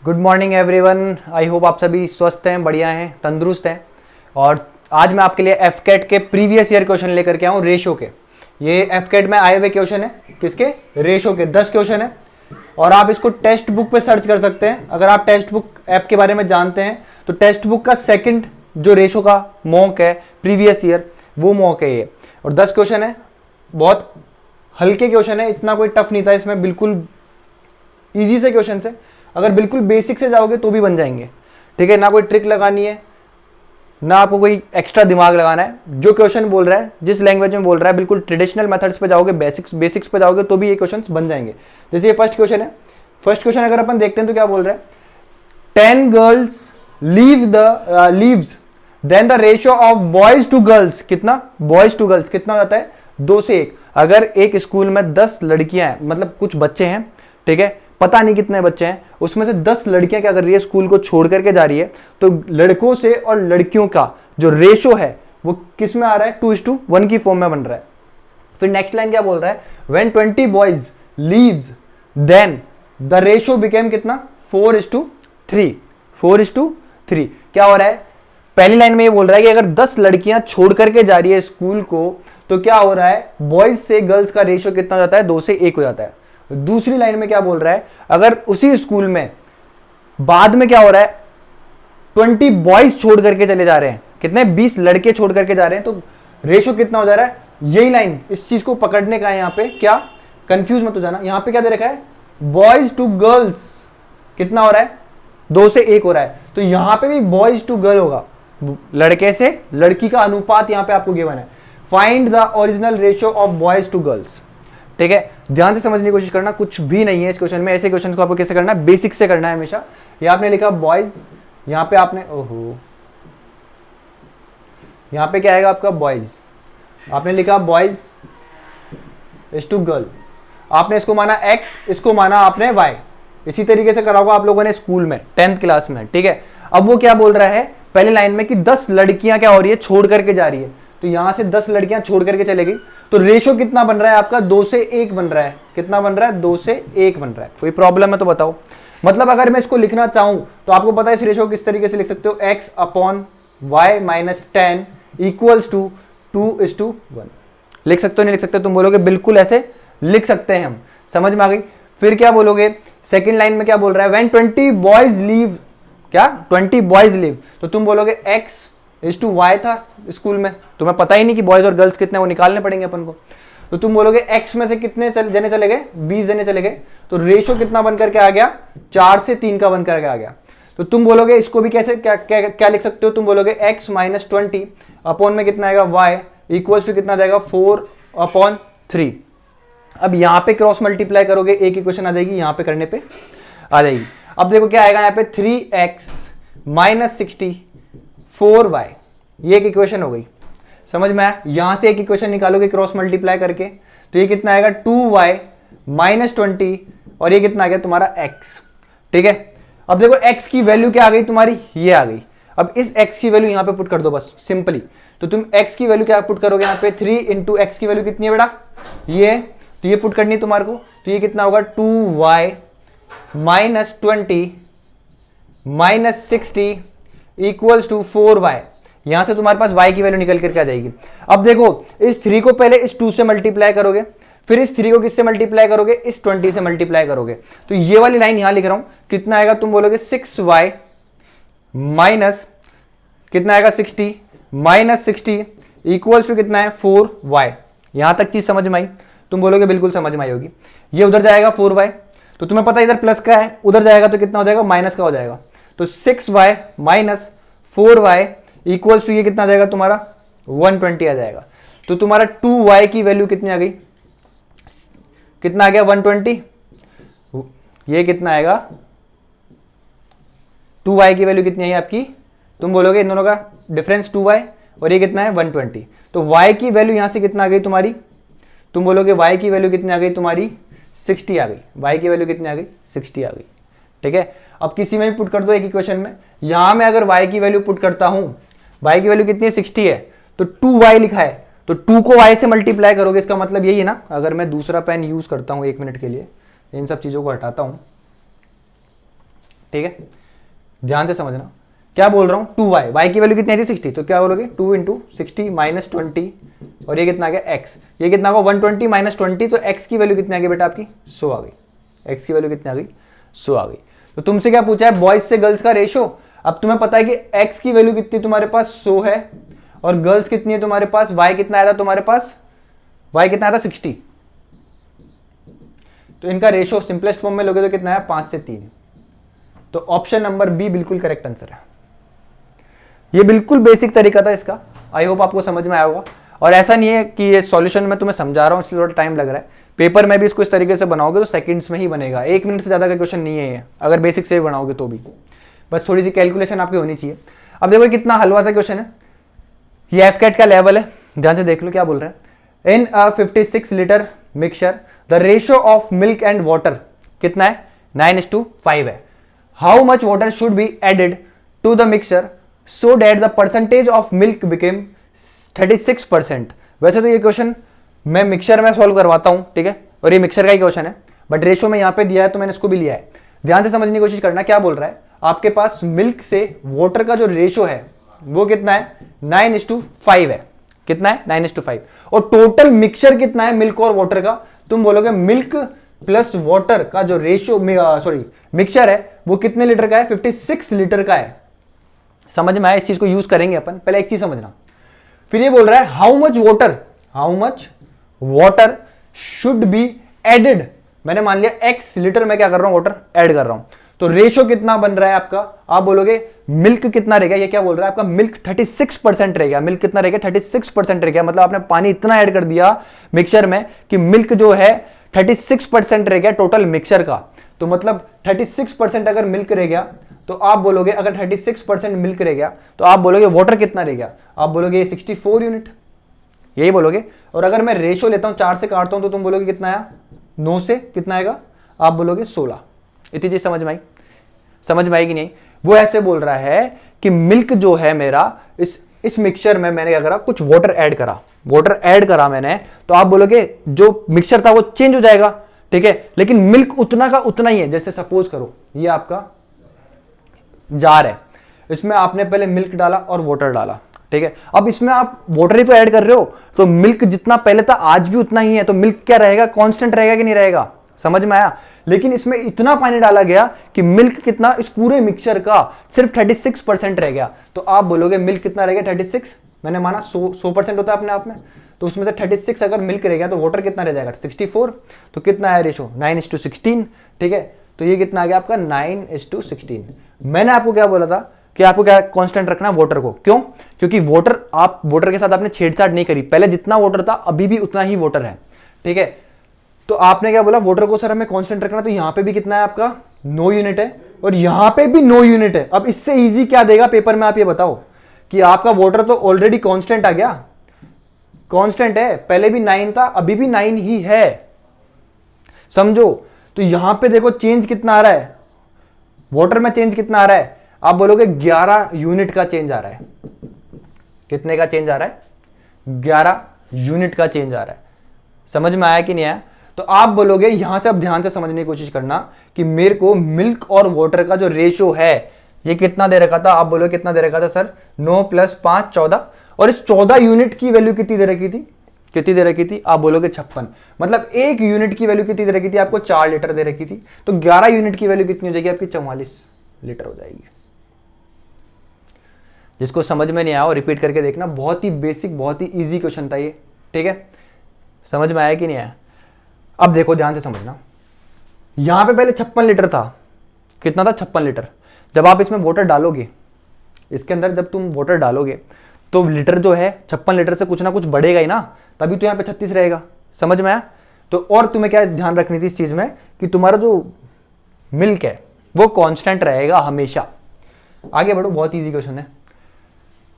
Good morning everyone. I hope आप सभी स्वस्थ हैं, बढ़िया हैं, तंदुरुस्त हैं। और आज मैं आपके लिए एफकेट के प्रीवियस ईयर क्वेश्चन लेकर के आऊँ रेशो के। ये एफकेट में आए हुए क्वेश्चन है, किसके? रेशो के 10 क्वेश्चन है। और आप इसको टेक्स्ट बुक पे सर्च कर सकते हैं। अगर आप टेक्स्ट बुक ऐप के बारे में जानते हैं तो टेक्स्ट बुक का सेकंड जो रेशो का मॉक है प्रीवियस ईयर, वो मॉक है ये। और 10 क्वेश्चन है, बहुत हल्के क्वेश्चन है, इतना कोई टफ नहीं था इसमें, बिल्कुल इजी से क्वेश्चन है। अगर बिल्कुल बेसिक से जाओगे तो भी बन जाएंगे, ठीक है। ना कोई ट्रिक लगानी है, ना आपको कोई एक्स्ट्रा दिमाग लगाना है। जो क्वेश्चन बोल रहा है, जिस लैंग्वेज में बोल रहा है, बिल्कुल ट्रेडिशनल मेथड्स पे जाओगे, बेसिक्स पे जाओगे तो भी ये क्वेश्चंस बन जाएंगे। जैसे ये फर्स्ट क्वेश्चन है। फर्स्ट क्वेश्चन अगर अपन देखते हैं तो क्या बोल रहा है? 10 girls leaves then the ratio of boys to girls, कितना? बॉयज टू गर्ल्स कितना हो जाता है? 2 से 1। अगर एक स्कूल में 10 लड़कियां हैं, मतलब कुछ बच्चे हैं, ठीक है, पता नहीं कितने बच्चे हैं, उसमें से 10 लड़कियां क्या कर रही है, स्कूल को छोड़ करके जा रही है, तो लड़कों से और लड़कियों का जो रेशो है वो किस में आ रहा है? 2:1 की फॉर्म में बन रहा है। फिर नेक्स्ट लाइन क्या बोल रहा है? When 20 boys leaves then the ratio became कितना? 4:3। 4:3 क्या हो रहा है? पहली लाइन में ये बोल रहा है कि अगर 10 लड़कियां छोड़ करके जा रही है स्कूल को तो क्या हो रहा है? बॉयज से गर्ल्स का रेशो कितना हो जाता है? 2 से 1 हो जाता है। दूसरी लाइन में क्या बोल रहा है? अगर उसी स्कूल में बाद में क्या हो रहा है, 20 बॉयज छोड़ करके चले जा रहे हैं, कितने? 20 लड़के छोड़ करके जा रहे हैं, तो रेशो कितना हो जा रहा है? यही लाइन, इस चीज को पकड़ने का है यहाँ पे। क्या कंफ्यूज मत हो जाना, यहाँ पे क्या दे रखा है? बॉयज टू गर्ल्स कितना हो रहा है? 2 से 1 हो रहा है, तो यहाँ पे भी बॉयज टू गर्ल होगा, लड़के से लड़की का अनुपात यहाँ पे आपको गिवन है। Find the original ratio of boys to girls, ठीक है। ध्यान से समझने की कोशिश करना, कुछ भी नहीं है इस क्वेश्चन में। ऐसे क्वेश्चन को आपको कैसे करना है? बेसिक से करना है हमेशा। ये आपने लिखा बॉयज, यहां पे आपने यहां पे क्या आएगा आपका? बॉयज। आपने लिखा बॉयज इज टू गर्ल, आपने इसको माना x, इसको माना आपने y। इसी तरीके से करा होगा आप लोगों ने स्कूल में 10th क्लास में, ठीक है। अब वो क्या बोल रहा है पहले लाइन में कि 10 लड़कियां क्या हो रही है? छोड़ करके जा रही है, तो यहां से 10 लड़कियां छोड़ करके चलेगी, तो रेशो कितना बन रहा है आपका? 2 से 1 बन रहा है। कितना बन रहा है? 2 से 1 बन रहा है। कोई प्रॉब्लम है तो बताओ। मतलब अगर मैं इसको लिखना चाहूं तो आपको पता है इस रेशो को किस तरीके से लिख सकते हो? x/y - 10 इक्वल्स टू 2:1 लिख सकते हो, नहीं लिख सकते? तुम बोलोगे बिल्कुल ऐसे लिख सकते हैं हम। समझ में आ गई? फिर क्या बोलोगे? सेकेंड लाइन में क्या बोल रहा है? व्हेन 20 बॉयज लीव, क्या 20 बॉयज लीव, तो तुम बोलोगे x/y था स्कूल में, तुम्हें पता ही नहीं कि बॉयज और गर्ल्स कितने, वो निकालने पड़ेंगे अपन को। तो तुम बोलोगे x में से कितने जने चले गए? 20 जने चले गए, तो रेशो कितना बन करके आ गया? 4 से 3 का बन करके आ गया। तो तुम बोलोगे इसको भी कैसे क्या लिख सकते हो? तुम बोलोगे x - 20 अपॉन में कितना आएगा? y इक्वल्स टू कितना जाएगा? 4/3। अब यहां पे क्रॉस मल्टीप्लाई करोगे, एक इक्वेशन आ जाएगी, यहां पे करने पे आ जाएगी। अब देखो क्या आएगा यहाँ पे? 3x - 60 4y, ये एक इक्वेशन हो गई। समझ में आया? यहां से एक इक्वेशन निकालोगे क्रॉस मल्टीप्लाई करके, तो ये कितना आएगा? 2y - 20, और ये कितना आ गया तुम्हारा? x, ठीक है। अब देखो x की वैल्यू क्या आ गई तुम्हारी? ये आ गई। अब इस x की वैल्यू यहां पे पुट कर दो बस सिंपली। तो तुम x की वैल्यू क्या पुट करोगे यहाँ पे? 3 × x की वैल्यू कितनी है बेटा? ये, तो ये पुट करनी है तुम्हारे को, तो ये कितना होगा? 2y - 20 - 60 equals to 4y। यहां से तुम्हारे पास y की वैल्यू निकल करके आ जाएगी। अब देखो इस 3 को पहले इस 2 से मल्टीप्लाई करोगे, फिर इस 3 को किससे मल्टीप्लाई करोगे? इस 20 से मल्टीप्लाई करोगे, तो ये वाली लाइन यहां लिख रहा हूं, कितना आएगा? तुम बोलोगे 6y माइनस कितना आएगा? 60 - 60 इक्वल्स टू कितना है? 4y। यहां तक चीज समझ में आई? तुम बोलोगे बिल्कुल समझ में आई होगी। ये उधर जाएगा 4y, तो तुम्हें पता है इधर प्लस का है, उधर जाएगा तो कितना हो जाएगा? माइनस का हो जाएगा। तो 6y - 4y इक्वल्स टू ये कितना आ जाएगा तुम्हारा? 120 आ जाएगा। तो तुम्हारा 2y की वैल्यू कितनी आ गई? कितना आ गया? 120। ये कितना आएगा? 2y की वैल्यू कितनी आई आपकी? तुम बोलोगे इन दोनों का डिफरेंस 2y, और ये कितना है? 120। तो y की वैल्यू यहां से कितना आ गई तुम्हारी? तुम बोलोगे y की वैल्यू कितनी आ गई तुम्हारी? 60 आ गई। y की वैल्यू कितनी आ गई? 60 आ गई, ठीक है। अब किसी में भी पुट कर दो एक इक्वेशन में। यहां में अगर y की वैल्यू पुट करता हूं, y की वैल्यू कितनी है? 60 है, तो 2y लिखा है, तो 2 को y से मल्टीप्लाई करोगे, इसका मतलब यही है ना। अगर मैं दूसरा पेन यूज करता हूं 1 मिनट के लिए, इन सब चीजों को हटाता हूं, ठीक है, ध्यान से समझना क्या बोल रहा हूं। 2y, y की वैल्यू कितनी आई थी 60, तो क्या बोलोगे 2 इंटू 60 माइनस 20, और ये कितना आ गया x, ये कितना होगा 120 माइनस 20, तो x की वैल्यू कितनी आ गई बेटा आपकी 100 आ गई। x की वैल्यू कितनी आ गई 100 आ गई। तो तुमसे क्या पूछा है, बॉयज से गर्ल्स का रेशो। अब तुम्हें पता है कि x की वैल्यू कितनी तुम्हारे पास 100 है, और गर्ल्स कितनी है तुम्हारे पास, y कितना आया था तुम्हारे पास, y कितना आया था 60। तो इनका रेशो सिंपलेस्ट फॉर्म में लोगे तो कितना है 5 से 3। तो ऑप्शन नंबर बी बिल्कुल करेक्ट आंसर है। ये बिल्कुल बेसिक तरीका था इसका, आई होप आपको समझ में आया होगा। और ऐसा नहीं है कि ये सॉल्यूशन मैं तुम्हें समझा रहा हूँ इसलिए थोड़ा टाइम लग रहा है, पेपर में भी इसको इस तरीके से बनाओगे तो सेकंड्स में ही बनेगा, 1 मिनट से ज़्यादा का क्वेश्चन नहीं है ये, अगर बेसिक से भी बनाओगे तो भी, बस थोड़ी सी कैलकुलेशन आपकी होनी चाहिए। अब देखो कितना हलवा सा क्वेश्चन है, ये एफकेट का लेवल है, ध्यान से देख लो क्या बोल रहा है। In 56 litre mixture the ratio of milk and water कितना है 9:5 है। How much water should be added to the mixture so that the percentage of milk became 36%। वैसे तो ये क्वेश्चन मैं मिक्सचर में सॉल्व करवाता हूं, ठीक है, और ये मिक्सचर का ही क्वेश्चन है, बट रेशियो में यहां पे दिया है तो मैंने इसको भी लिया है। ध्यान से समझने की कोशिश करना क्या बोल रहा है। आपके पास मिल्क से वाटर का जो रेशियो है वो कितना है 9:5 है, कितना है 9:5, और टोटल मिक्सचर कितना है मिल्क और वाटर का, तुम बोलोगे मिल्क प्लस वाटर का जो रेशियो मिक्सचर है वो कितने लीटर का है 56 लीटर का है। समझ में आया, इस चीज को यूज करेंगे अपन, पहले एक चीज समझना। फिर ये बोल रहा है how much water should be added, मैंने मान लिया x लीटर में क्या कर रहा हूं वाटर ऐड कर रहा हूं, तो रेशियो कितना बन रहा है आपका, आप बोलोगे मिल्क कितना रहेगा, ये क्या बोल रहा है आपका मिल्क 36% रहेगा, मिल्क कितना रहेगा 36% रहेगा, मतलब आपने पानी इतना ऐड कर दिया मिक्सचर में कि मिल्क जो है 36% रह गया टोटल मिक्सचर का। तो मतलब 36% अगर मिल्क रह गया तो आप बोलोगे, अगर 36% मिल्क रह गया तो आप बोलोगे वाटर कितना रह गया, आप बोलोगे 64 यूनिट, यही बोलोगे। और अगर मैं रेशियो लेता हूं 4 से काटता हूं तो तुम बोलोगे कितना आया 9 से कितना आएगा, आप बोलोगे 16। इतनी चीज समझ में आई कि नहीं। वो ऐसे बोल रहा है कि मिल्क जो है मेरा इस मिक्सचर में मैंने क्या करा, कुछ वाटर ऐड करा मैंने, तो आप बोलोगे जो मिक्सचर था वो चेंज हो जाएगा, ठीक है, लेकिन मिल्क उतना का उतना ही है। जैसे सपोज करो ये आपका जार है, इसमें आपने पहले मिल्क डाला और वाटर डाला, ठीक है, अब इसमें आप वाटर ही तो ऐड कर रहे हो, तो मिल्क जितना पहले था आज भी उतना ही है, तो मिल्क क्या रहेगा कांस्टेंट रहेगा कि नहीं रहेगा, समझ में आया। लेकिन इसमें इतना पानी डाला गया कि मिल्क कितना इस पूरे मिक्सचर का सिर्फ 36% रह गया, तो आप बोलोगे मिल्क कितना रह गया 36, मैंने माना 100% होता है अपने आप में, तो उसमें से 36 अगर मिल्क रह गया तो वाटर कितना रह जाएगा 64, तो कितना है रेशो 9:16, ठीक है, तो ये कितना आ गया आपका 9:16। मैंने आपको क्या बोला था कि आपको क्या कांस्टेंट रखना है वाटर को, क्यों, क्योंकि वाटर के साथ आपने छेड़छाड़ नहीं करी, पहले जितना वाटर था अभी भी उतना ही वाटर है, ठीक है, तो आपने क्या बोला वाटर को सर हमें कांस्टेंट रखना, तो यहां पे भी कितना है आपका 9 यूनिट है और यहां पे भी 9 यूनिट है। अब इससे इजी क्या देगा पेपर में, आप ये बताओ कि आपका वाटर तो ऑलरेडी कांस्टेंट आ गया, कांस्टेंट है, पहले भी 9 था अभी भी 9 ही है, समझो। तो यहां पे देखो चेंज कितना आ रहा है, वाटर में चेंज कितना आ रहा है, आप बोलोगे 11 यूनिट का चेंज आ रहा है। कितने का चेंज आ रहा है 11 यूनिट का चेंज आ रहा है। समझ में आया कि नहीं आया। तो आप बोलोगे यहां से, अब ध्यान से समझने की कोशिश करना कि मेरे को मिल्क और वाटर का जो रेशियो है ये कितना दे रखा था, आप बोलोगे कितना दे रखा था सर 9 + 5 14, और इस 14 यूनिट की वैल्यू कितनी दे रखी थी, कितनी दे रखी थी, आप बोलोगे 56, मतलब 1 यूनिट की वैल्यू कितनी दे रखी थी आपको 4 लीटर दे रखी थी, तो 11 यूनिट की वैल्यू कितनी हो जाएगी आपकी 44 लीटर हो जाएगी। जिसको समझ में नहीं आया रिपीट करके देखना, बहुत ही बेसिक बहुत ही इजी क्वेश्चन था ये, ठीक है, समझ में आया कि नहीं आया। अब देखो ध्यान से समझना, यहां पे पहले 56 लीटर था, कितना था 56 लीटर, जब आप इसमें वाटर डालोगे, इसके अंदर जब तुम वाटर डालोगे तो लीटर जो है 56 लीटर से कुछ ना कुछ बढ़ेगा ही ना, तभी तो यहां पे 36 रहेगा, समझ में आया। तो और तुम्हें क्या ध्यान रखनी थी इस चीज में कि तुम्हारा जो मिल्क है वो कांस्टेंट रहेगा हमेशा। आगे बढ़ो, बहुत इजी क्वेश्चन है।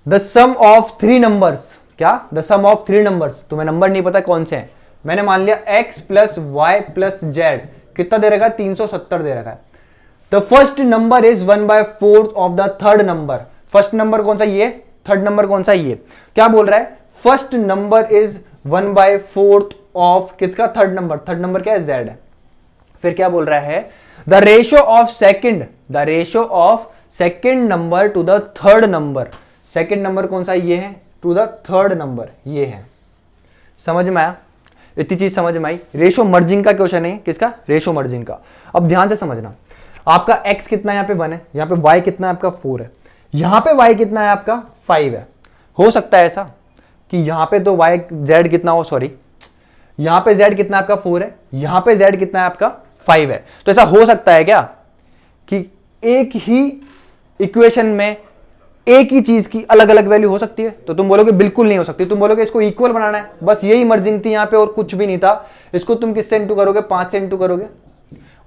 द सम ऑफ 3 नंबर्स, क्या द सम ऑफ 3 नंबर्स, तुम्हें नंबर नहीं पता कौन से हैं, मैंने मान लिया x + y + z कितना दे रखा है 370 दे रखा है। The first number is 1/4 of the third number, first number कौन सा ये, थर्ड नंबर कौन सा ये, क्या बोल रहा है फर्स्ट नंबर इज 1/4 ऑफ किसका थर्ड नंबर क्या है z है। फिर क्या बोल रहा है the ratio of second number two the third number. Second number कौन सा ये है, टू द थर्ड नंबर ये है। समझ में आया, इतनी चीज समझ में आई। रेशियो मर्जिंग का क्वेश्चन है, किसका, रेशियो मर्जिंग का। अब ध्यान से समझना, आपका x कितना यहाँ पे 1 है, यहाँ पे y कितना है आपका 4 है, यहाँ पे y कितना है आपका 5 है। हो सकता है ऐसा कि यहाँ पे तो y z कितना हो, सॉरी यहाँ पे z कितना आपका 4 है, यहाँ पे z कितना है आपका 5 है। तो ऐसा हो सकता है क्या कि एक ही इक्वेशन में एक ही चीज की अलग अलग वैल्यू हो सकती है? तो तुम बोलोगे बिल्कुल नहीं हो सकती, तुम बोलोगे इसको इक्वल बनाना है, बस यही मर्जिंग थी यहाँ पे और कुछ भी नहीं था। इसको तुम किससे इंटू करोगे, 5 से इंटू करोगे,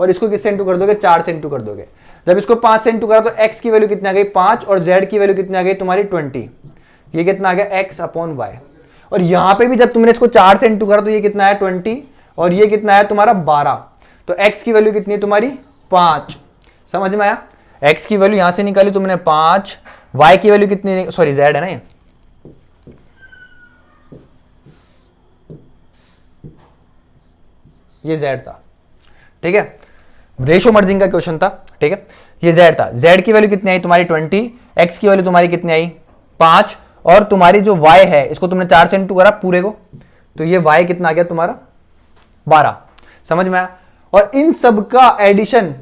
और इसको किससे इंटू कर दोगे, 4 से इंटू कर दोगे। जब इसको 5 से इंटू करा तो x की वैल्यू कितनी आ गई 5 और z की वैल्यू कितनी आ गई तुम्हारी 20। ये कितना आ गया x अपॉन y। और यहां पे भी जब तुमने इसको 4 से इंटू करा तो ये कितना है 20 और ये कितना है तुम्हारा 12। तो x की वैल्यू कितनी है तुम्हारी 5। समझ में आया, x की वैल्यू यहां से निकाली तुमने 5, y की वैल्यू कितनी, सॉरी z है ना ये z था, ठीक है। रेशो मर्जिंग का क्वेश्चन था, ठीक है। ये z था, z की वैल्यू कितनी आई तुम्हारी 20, x की वैल्यू तुम्हारी कितनी आई 5 और तुम्हारी जो y है इसको तुमने 4 से इंटू करा पूरे को, तो ये y कितना आ गया तुम्हारा 12। समझ में आया। और इन सब का एडिशन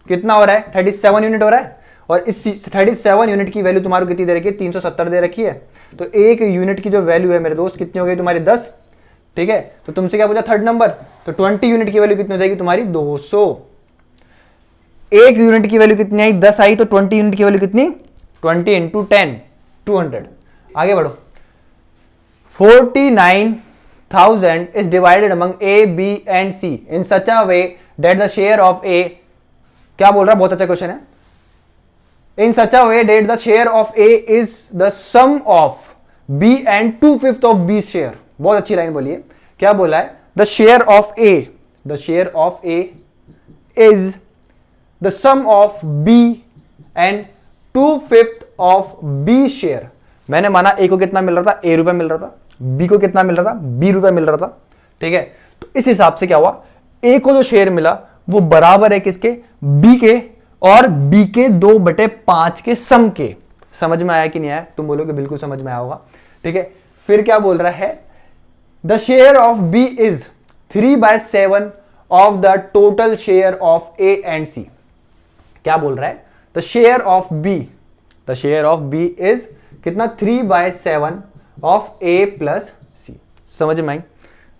कितना हो रहा है 37 यूनिट हो रहा है, और इस 37 यूनिट की वैल्यू तुम्हारी कितनी दे रखी है 370 दे रखी है। तो एक यूनिट की जो वैल्यू है मेरे दोस्त कितनी हो गई तुम्हारी 10, ठीक है। तो तुमसे क्या पूछा थर्ड नंबर, तो 20 यूनिट की वैल्यू कितनी हो जाएगी तुम्हारी 200। एक यूनिट की वैल्यू कितनी आई 10 आई, तो 20 यूनिट की वैल्यू कितनी 20 इंटू 10 200। आगे बढ़ो। 49,000 is divided among A, B and C in such a way that the share of A, क्या बोल रहा है, बहुत अच्छा क्वेश्चन है। In such a way that the share of A is the sum of B and 2/5 of B share। बहुत अच्छी line बोलिए, क्या बोला है, the share of A is the sum of B and 2/5 of B share। मैंने माना A को कितना मिल रहा था, A रुपए मिल रहा था, B को कितना मिल रहा था, B रुपए मिल रहा था, ठीक है। तो इस हिसाब से क्या हुआ, A को जो शेयर मिला वो बराबर है किसके, B के और B के 2/5 के सम के। समझ में आया कि नहीं आया, तुम बोलोगे बिल्कुल समझ में आया होगा, ठीक है। फिर क्या बोल रहा है, the share of B is 3/7 of the total share of A and C। क्या बोल रहा है, the share of B is कितना 3/7 ऑफ A प्लस C। समझ में आई,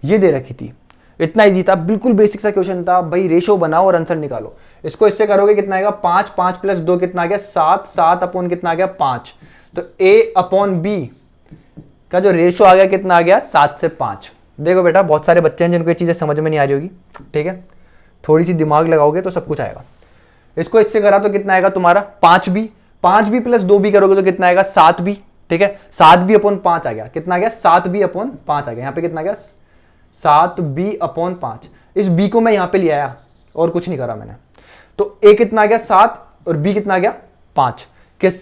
ये दे रखी थी, इतना इजी था, बिल्कुल बेसिक सा क्वेश्चन था भाई। रेशो बनाओ और आंसर निकालो। इसको इससे करोगे कितना आएगा 5, 5 प्लस 2 कितना आ गया 7, 7 अपॉन कितना आ गया 5। तो A अपॉन B का जो रेशो आ गया कितना आ गया 7 से 5। देखो बेटा बहुत सारे बच्चे हैं जिनको ये चीजें समझ में नहीं आ रही होगी, ठीक है। थोड़ी सी दिमाग लगाओगे तो सब कुछ आएगा। इसको इससे करा तो कितना आएगा तुम्हारा 5B प्लस 2B करोगे तो कितना आएगा 7B, ठीक है। 7B अपॉन 5 आ गया, कितना आ गया 7B अपॉन 5 आ गया। यहाँ पे कितना आ गया 7B अपॉन 5। इस B को मैं यहाँ पे ले आया और कुछ नहीं करा मैंने, तो A कितना आ गया 7 और B कितना आ गया 5। किस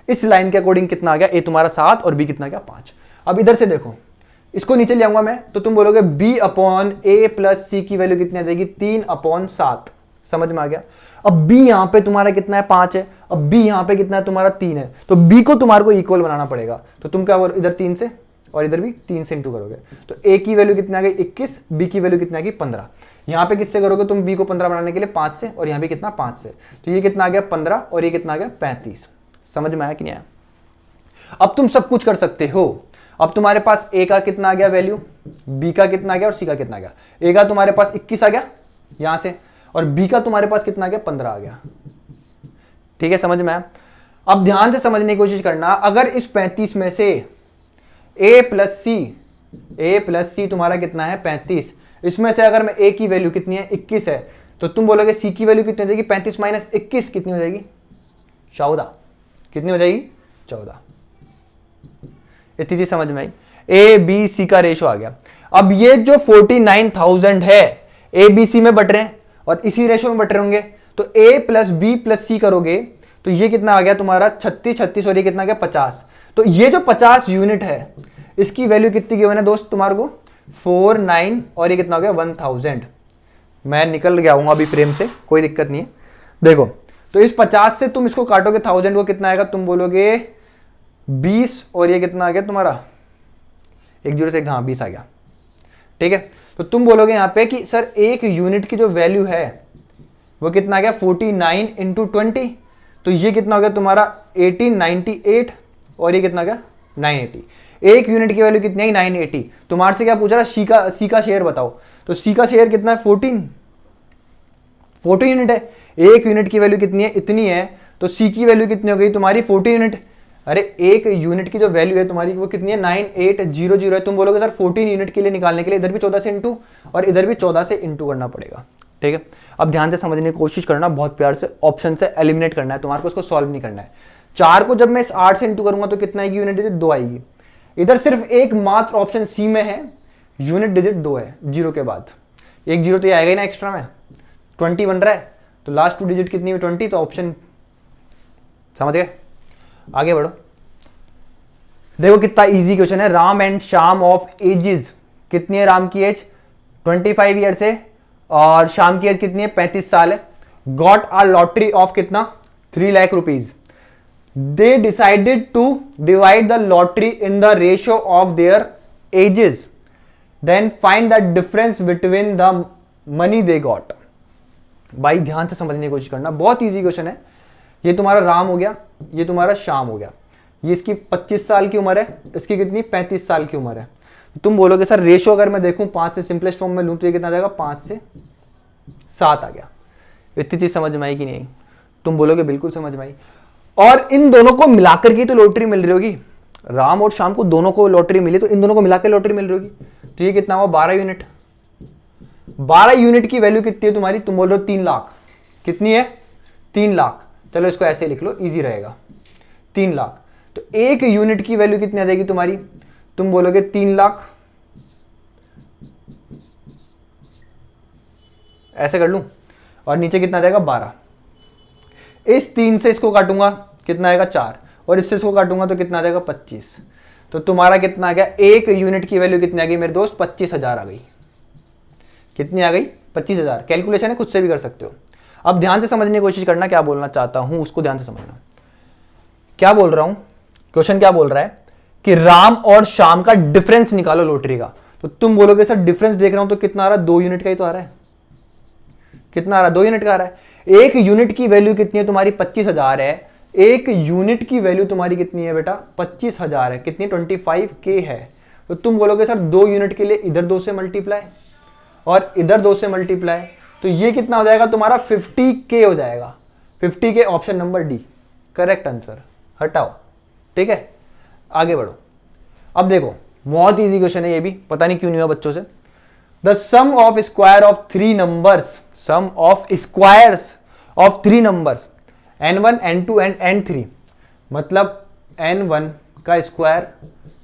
इस लाइन के अकॉर्डिंग कितना आ गया, A तुम्हारा 7 और B कितना आ गया 5। अब इधर से देखो, इसको नीचे ले आऊंगा मैं, तो तुम बोलोगे B upon A plus C की वैल्यू कितनी आ जाएगी 3/7। समझ में आ गया। अब B यहां पे तुम्हारा कितना है 5 है, अब B यहां पे कितना है तुम्हारा 3 है, तो B को तुम्हारे को इक्वल बनाना पड़ेगा। तो तुम क्या इधर 3 से और इधर भी 3 से इंटू करोगे, तो A की वैल्यू कितनी आ गई 21, B की वैल्यू कितनी आ गई 15। यहां पे किससे करोगे तुम B को 15 बनाने के लिए 5 से, और यहां भी कितना 5 से, तो ये कितना आ गया 15 और ये कितना आ गया 35। समझ में आया कि नहीं आया। अब तुम सब कुछ कर सकते हो। अब तुम्हारे पास A का कितना आ गया वैल्यू, B का कितना आ गया और C का कितना आ गया। A का तुम्हारे पास 21 आ गया यहां से, और B का तुम्हारे पास कितना आ गया 15 आ गया, ठीक है। समझ में आया। अब ध्यान से समझने की कोशिश करना, अगर इस 35 में से A प्लस C तुम्हारा कितना है 35, इसमें से अगर मैं A की वैल्यू कितनी है 21 है, तो तुम बोलोगे C की वैल्यू कितनी हो जाएगी 35 माइनस 21 कितनी हो जाएगी 14। कितनी हो जाएगी 14। इतनी चीज समझ में आई। A B C का रेशो आ गया। अब ये जो 49,000 है A B C में बट रहे हैं और इसी रेशो में बट रहे होंगे, तो A plus B plus C करोगे तो ये कितना आ गया तुम्हारा 36 और ये कितना आ गया 50। तो ये जो 50 यूनिट है इसकी वैल्यू कितनी गिवन है दोस्त तुम्हारे को 49 और ये कितना हो गया 1000। मैं निकल गया हूँ अभी फ्रेम से, कोई दिक्कत नहीं है। देखो तो इस 50 से तुम इसको काटोगे 1000 को कितना आएगा, तुम बोलोगे 20 और ये कितना आ गया तुम्हारा, एक जीरो से हाँ 20 आ गया, ठीक है। तो तुम बोलोगे यहाँ पे कि सर एक यूनिट की जो वैल्यू है वो कितना आ गया 49 इंटू 20, तो ये कितना हो गया तुम्हारा 1898 और ये कितना आ गया 980। एक यूनिट की वैल्यू कितनी है 980। तुम्हारे से क्या पूछ रहा है, सी का शेयर बताओ, तो सी का शेयर कितना है 14 यूनिट है। एक यूनिट की वैल्यू कितनी है, इतनी है, तो सी की वैल्यू कितनी हो गई तुम्हारी 14 यूनिट। अरे एक यूनिट की जो वैल्यू है तुम्हारी वो कितनी है 9800 है। तुम बोलोगे सर 14 यूनिट के लिए निकालने के लिए इधर भी 14 से इंटू और इधर भी 14 से इंटू करना पड़ेगा, ठीक है। अब ध्यान से समझने की कोशिश करना, बहुत प्यार से ऑप्शन से एलिमिनेट करना है तुम्हारे को, उसको सॉल्व नहीं करना है। 4 को जब मैं इस 8 से इंटू करूंगा तो कितना आएगी यूनिट डिजिट 2 आएगी। इधर सिर्फ एक मात्र ऑप्शन सी में है यूनिट डिजिट 2 है, जीरो के बाद एक जीरो तो ये आएगा ही ना एक्स्ट्रा में, 20 बन रहा है, तो लास्ट 2 डिजिट कितनी है 20, तो ऑप्शन समझ गए। आगे बढ़ो, देखो कितना इजी क्वेश्चन है। Ram and Shyam of ages, कितनी है राम की एज 25 ईयर्स है और श्याम की एज कितनी है 35 साल है। गॉट अ लॉटरी ऑफ कितना 3 lakh rupees. They decided to divide the lottery in the ratio of their ages, then find the difference between the money they got. भाई ध्यान से समझने की कोशिश करना, बहुत इजी क्वेश्चन है। ये तुम्हारा राम हो गया, ये तुम्हारा श्याम हो गया, ये इसकी 25 साल की उम्र है, इसकी कितनी 35 साल की उम्र है। तुम बोलोगे सर रेशियो अगर मैं देखूं 5 से सिंपलेस्ट फॉर्म में लूं तो ये कितना आ जाएगा 5 से 7 आ गया। इतनी चीज समझ में आई कि नहीं? तुम बोलोगे बिल्कुल समझ में आई। और इन दोनों को मिलाकर की तो लॉटरी मिल रही होगी, राम और श्याम को दोनों को लॉटरी मिली, तो इन दोनों को मिलाकर लॉटरी मिल रही होगी। तो ये कितना हुआ 12 यूनिट। 12 यूनिट की वैल्यू कितनी है तुम्हारी, तुम बोल रहे हो 3 लाख। कितनी है 3 लाख। चलो इसको ऐसे लिख लो, इजी रहेगा 3 लाख। तो एक यूनिट की वैल्यू कितनी आ जाएगी तुम्हारी, तुम बोलोगे 3 लाख, ऐसे कर लूं, और नीचे कितना आ जाएगा 12। इस 3 से इसको काटूंगा कितना आएगा 4, और इससे इसको काटूंगा तो कितना आ जाएगा 25। तो तुम्हारा कितना आ गया, एक यूनिट की वैल्यू कितनी आ गई मेरे दोस्त 25,000 आ गई। कितनी आ गई 25,000। कैलकुलेशन है, खुद से भी कर सकते हो। अब ध्यान से समझने की कोशिश करना, क्या बोलना चाहता हूं उसको ध्यान से समझना। क्या बोल रहा हूं, क्वेश्चन क्या बोल रहा है कि राम और श्याम का डिफरेंस निकालो लॉटरी का। तो तुम बोलोगे सर डिफरेंस देख रहा हूं तो कितना आ रहा है 2 यूनिट का ही तो आ रहा है। कितना आ रहा है 2 यूनिट का आ रहा है। एक यूनिट की वैल्यू कितनी है तुम्हारी 25,000 है। एक यूनिट की वैल्यू तुम्हारी कितनी है बेटा 25,000 है। कितनी 25K है। तो तुम बोलोगे सर 2 यूनिट के लिए इधर 2 से मल्टीप्लाई और इधर 2 से मल्टीप्लाई, तो ये कितना हो जाएगा तुम्हारा 50K हो जाएगा। 50K option number D correct answer. हटाओ, ठीक है आगे बढ़ो। अब देखो बहुत इजी क्वेश्चन है ये भी, पता नहीं क्यों नहीं हुआ बच्चों से। The sum of square of 3 numbers, sum of squares of 3 numbers n1 n2 and n3, मतलब n1 का स्क्वायर